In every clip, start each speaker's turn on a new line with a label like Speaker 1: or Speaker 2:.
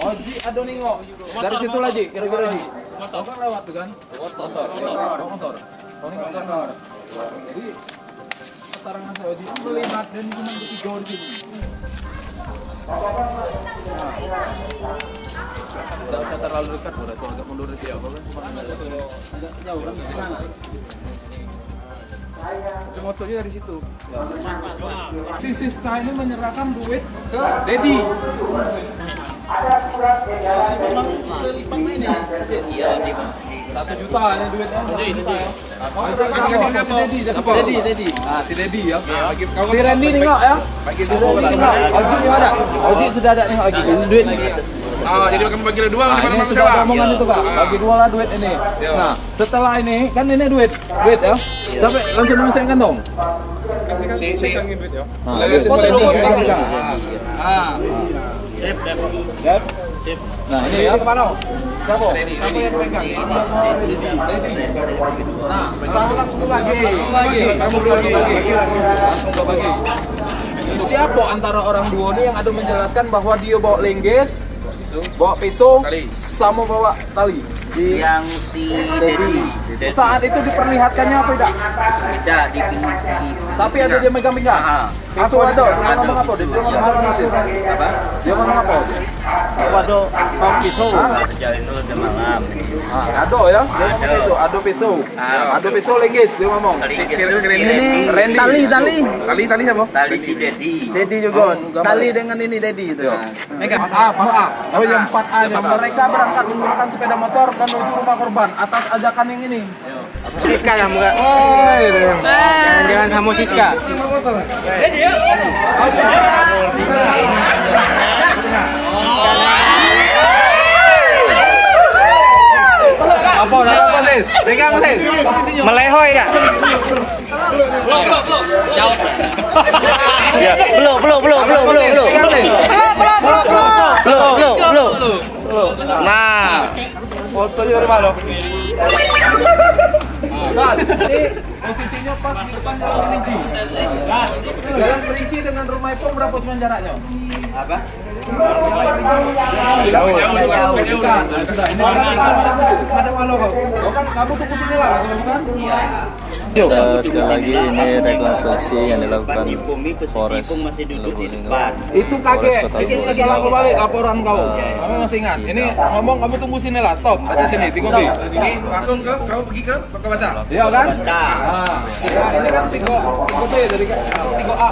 Speaker 1: Oh, Ji, aduh nih kok. Dari situ lah, Ji, kira-kira Ji. Motor lewat tuh kan? Motor. Oh, ini motor. Jadi keterangan saya Ji melihat dan cuma bertiga di sini. Tidak usah terlalu dekat, udah agak mundur di sini. Agak jauh kan? Motonya dari situ. Si Siska ini menyerahkan duit ke Dedi. Satu juta ini duitnya. Dedi. Ah, si Dedi ya. Si Randy nengok ya. Bagi dua nengok. Oji ada. Oji sudah ada nengok lagi. Duit lagi.
Speaker 2: Ah, jadi akan bagi dua
Speaker 1: ini sudah omongan itu Kak. Bagi dua lah duit ini. Nah, setelah ini kan ini duit ya. Sampai langsung dimasukin kantong.
Speaker 2: Si pegangin duit ya.
Speaker 1: Sip. Nah, ini ya. Siapa?
Speaker 2: Dedi.
Speaker 1: Nah, langsung lagi. Langsung ke bagi. Siapa antara orang dua ini yang ada menjelaskan bahwa dia bawa lengges, bawa pisau, sama bawa tali?
Speaker 3: Yang si Dedi.
Speaker 1: Saat itu diperlihatkannya apa tidak?
Speaker 3: Tidak di
Speaker 1: Tapi ada dia megang-megang. Pisau ada. Dia ngomong apa? Dia ngomong apa? Dia ngomong apa?
Speaker 3: Waduh, mau pisau. Berjalan dulu ke malam.
Speaker 1: Ado ya. Dia ngomong itu. Ado pisau. Ado pisau lengges. Dia ngomong.
Speaker 3: Ini tali siapa? Tali si Dedi.
Speaker 4: Dedi juga. Tali dengan ini Dedi itu.
Speaker 1: Megang. Oh yang 4A. Mereka berangkat menggunakan sepeda motor menuju rumah korban atas ajakan yang ini.
Speaker 4: Siska kamu enggak? Jangan sama Siska.
Speaker 1: Apa sis? Pegang sis.
Speaker 4: Melehoy enggak?
Speaker 5: Jauh.
Speaker 4: Ya, belum. Nah,
Speaker 1: Fotonya dari mana? Ini posisinya pas depan jalan Kerinci. Jalan Kerinci dengan rumah Ipong berapa cuma jaraknya?
Speaker 3: Apa?
Speaker 1: Jauh. Ada mana kok? Kan kamu tunggu sini lah, kan?
Speaker 6: Sekali lagi ini rekonstruksi yang dilakukan Polres
Speaker 3: masih duduk di
Speaker 6: Lubuk
Speaker 3: depan.
Speaker 1: Itu kaget. Itu setelah aku balik laporan kau. Kamu masih ingat? Ini ngomong kamu tunggu sini lah, stop. Ada sini, tiga B.
Speaker 2: Sini langsung kamu pergi ke baca.
Speaker 1: Iya kan? Nah, ini kan tiga B dari tiga A,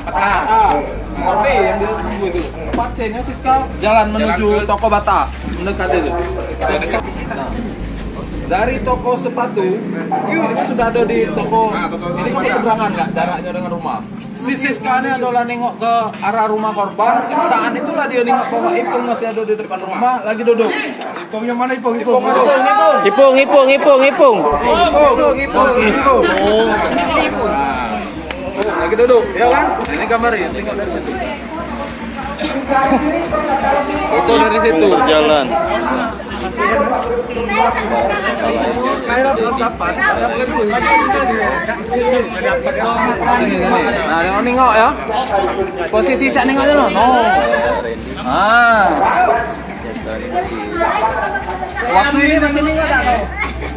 Speaker 1: 4A. B yang ditunggu itu. 4C-nya Siska jalan menuju toko Bata, mendekat itu. Nah, dari toko sepatu, ini kan sudah ada di toko, ini kan seberangan nggak jaraknya dengan rumah. Si Siska ini adalah nengok ke arah rumah korban, saat itulah dia nengok bahwa Ipung masih ada di depan rumah, lagi duduk.
Speaker 2: Ipungnya mana Ipung?
Speaker 4: Ipung.
Speaker 1: Lagi duduk, ya kan? Ini gambarnya, tengok dari situ. Foto dari situ.
Speaker 6: berjalan.
Speaker 1: Nah, nengok ya. Posisi cak nengoknya no. Waktu ini masih nengok tak kau?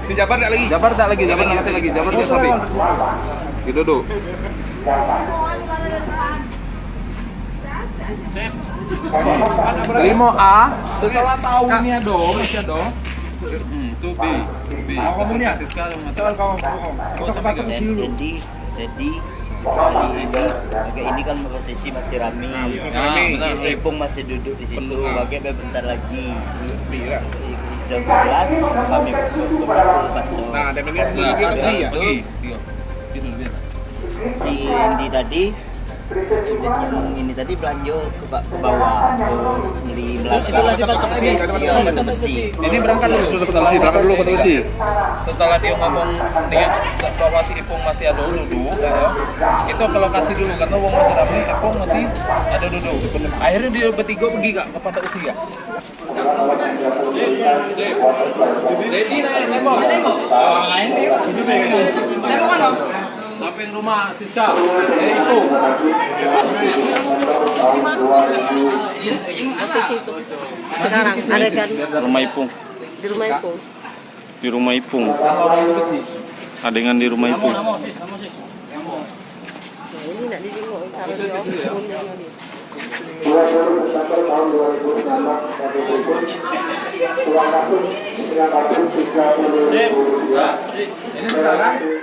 Speaker 2: Si Jabar tak lagi.
Speaker 1: Jabar tak lagi, Jabar nanti lagi, Jabar di samping. Duduk. Limo A setelah tahu ini ada masih ada. Itu B. Kamunya Siska mengatakan kamu
Speaker 3: Jadi ini kan posisi masih rame. Ipung masih duduk di situ. Bagaimana bentar lagi. Jam 11 kami bantu.
Speaker 2: Nah, dan ini lagi pergi ya.
Speaker 3: Si Randy tadi ini tadi belanja ke bawah beli belakang.
Speaker 5: Itulah di besi.
Speaker 1: Ini berangkat dulu. Setelah dia ngomong dia bahwa si Ipung masih ada duduk, ya, kita ke lokasi dulu karena uang masih ramai, Ipung masih ada duduk. Akhirnya dia bertiga pergi kak ke Patok Usi kak. Jadi naik tembok. Lain dia. Dari mana? Sampai rumah Siska. Ipung.
Speaker 5: Masih situ. Sekarang adegan
Speaker 6: Rumah Ipung.
Speaker 5: di rumah itu.
Speaker 6: Di rumah Ipung. Adegan di rumah Ipung.
Speaker 5: Nah, ini nak dijenguk cara dia turunnya dia.
Speaker 1: Ini sekarang